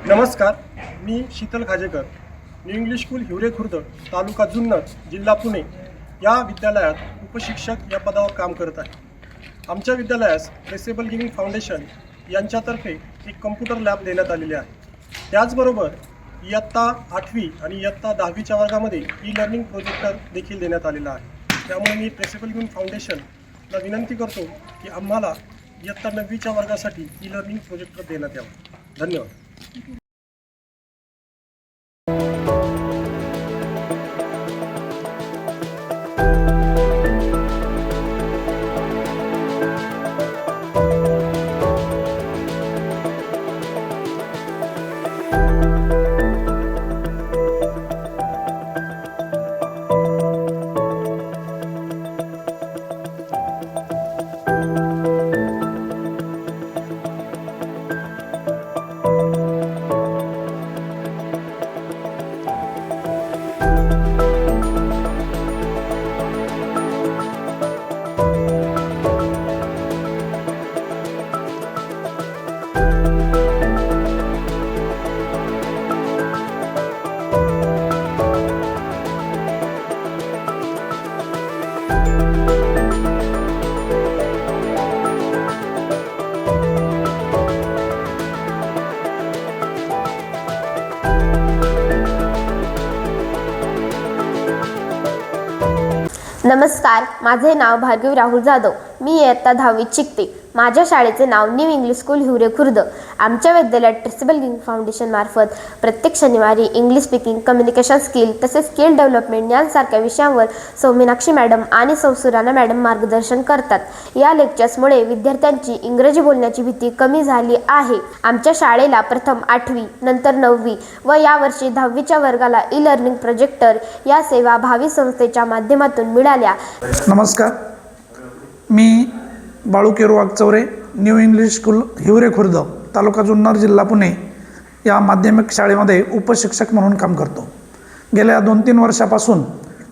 नमस्कार, मी Sheetal Khajekar, new English school Hivare Khurd, taluka Junnar, जिल्हा पुणे या विद्यालयात उपशिक्षक या पदावर काम करत आहे. आमच्या विद्यालयास ट्रेसेबल गिविंग फाउंडेशन यांच्यातर्फे एक कम्प्युटर लॅब देण्यात आलेले आहे. त्याचबरोबर इयत्ता 8वी आणि इयत्ता 10वीच्या वर्गामध्ये ई लर्निंग प्रोजेक्टर देखील देण्यात आलेला आहे. त्यामुळे मी ट्रेसेबल गिविंग फाउंडेशनला विनंती करतो की आम्हाला इयत्ता 9वीच्या वर्गासाठी ई लर्निंग प्रोजेक्टर देण्यात यावं. धन्यवाद. नमस्कार, माझे नाव भार्गवी राहुल जाधव. मी इयत्ता 10वीत शिकते. माझ्या शाळेचे नाव new English school Hivare Khurd. आमच्या विद्यालयात ट्रेसेबल गिविंग फाउंडेशन मार्फत प्रत्येक शनिवारी इंग्लिश स्पीकिंग, कम्युनिकेशन स्किल तसेच स्किल डेव्हलपमेंट यांसारख्या विषयांवर सौ मीनाक्षी मॅडम आणि सौ सुराना मॅडम मार्गदर्शन करतात. या लेक्चर्समुळे विद्यार्थ्यांची इंग्रजी बोलण्याची भीती कमी झाली आहे. आमच्या शाळेला प्रथम 8वी, नंतर 9वी व यावर्षी 10वीच्या वर्गाला ई लर्निंग प्रोजेक्टर या सेवा भावी संस्थेच्या माध्यमातून मिळाल्या. नमस्कार, मी Balukeru Waghchaure, new English school Hivare Khurd, taluka Junnar, जिल्हा पुणे या माध्यमिक शाळेमध्ये उपशिक्षक म्हणून काम करतो. गेल्या 2-3 वर्षापासून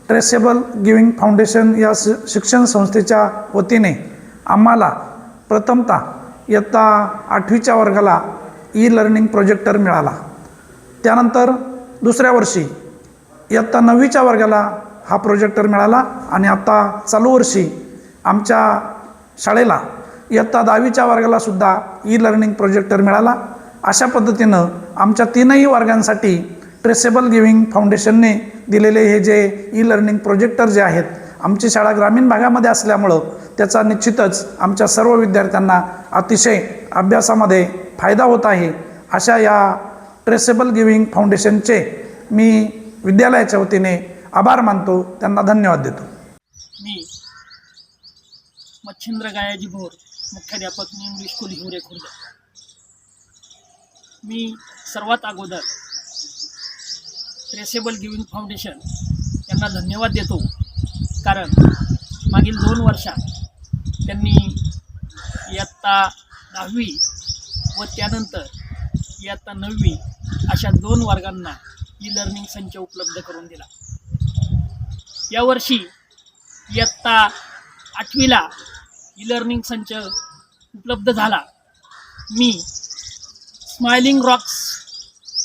ट्रेसेबल गिविंग फाउंडेशन या शिक्षण संस्थेच्या वतीने आम्हाला प्रथमतः इयत्ता 8वीच्या वर्गाला ई लर्निंग प्रोजेक्टर मिळाला. त्यानंतर दुसऱ्या वर्षी इयत्ता 9वीच्या वर्गाला हा प्रोजेक्टर मिळाला आणि आता चालू वर्षी आमच्या शाळेला इयत्ता 10वीच्या वर्गाला सुद्धा ई लर्निंग प्रोजेक्टर मिळाला. अशा पद्धतीनं आमच्या 3ही वर्गांसाठी ट्रेसेबल गिविंग फाउंडेशनने दिलेले हे जे ई लर्निंग प्रोजेक्टर जे आहेत, आमची शाळा ग्रामीण भागामध्ये असल्यामुळं त्याचा निश्चितच आमच्या सर्व विद्यार्थ्यांना अतिशय अभ्यासामध्ये फायदा होत आहे. अशा या ट्रेसेबल गिविंग फाउंडेशनचे मी विद्यालयाच्या वतीने आभार मानतो, त्यांना धन्यवाद देतो. मी मच्छिंद्र गायाजी भोर, मुख्याध्यापक new English school Hivare Khurd. मी सर्वात अगोदर ट्रेसेबल गिविंग फाउंडेशन यांना धन्यवाद देतो, कारण मागील 2 वर्षात त्यांनी इयत्ता 10वी व त्यानंतर इयत्ता 9वी अशा 2 वर्गांना ई लर्निंग संच उपलब्ध करून दिला. यावर्षी इयत्ता 8वीला ई लर्निंग संच उपलब्ध झाला. मी स्माइलिंग रॉक्स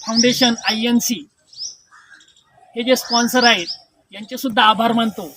फाउंडेशन INC हे जे स्पॉन्सर आहेत यांचेसुद्धा आभार मानतो.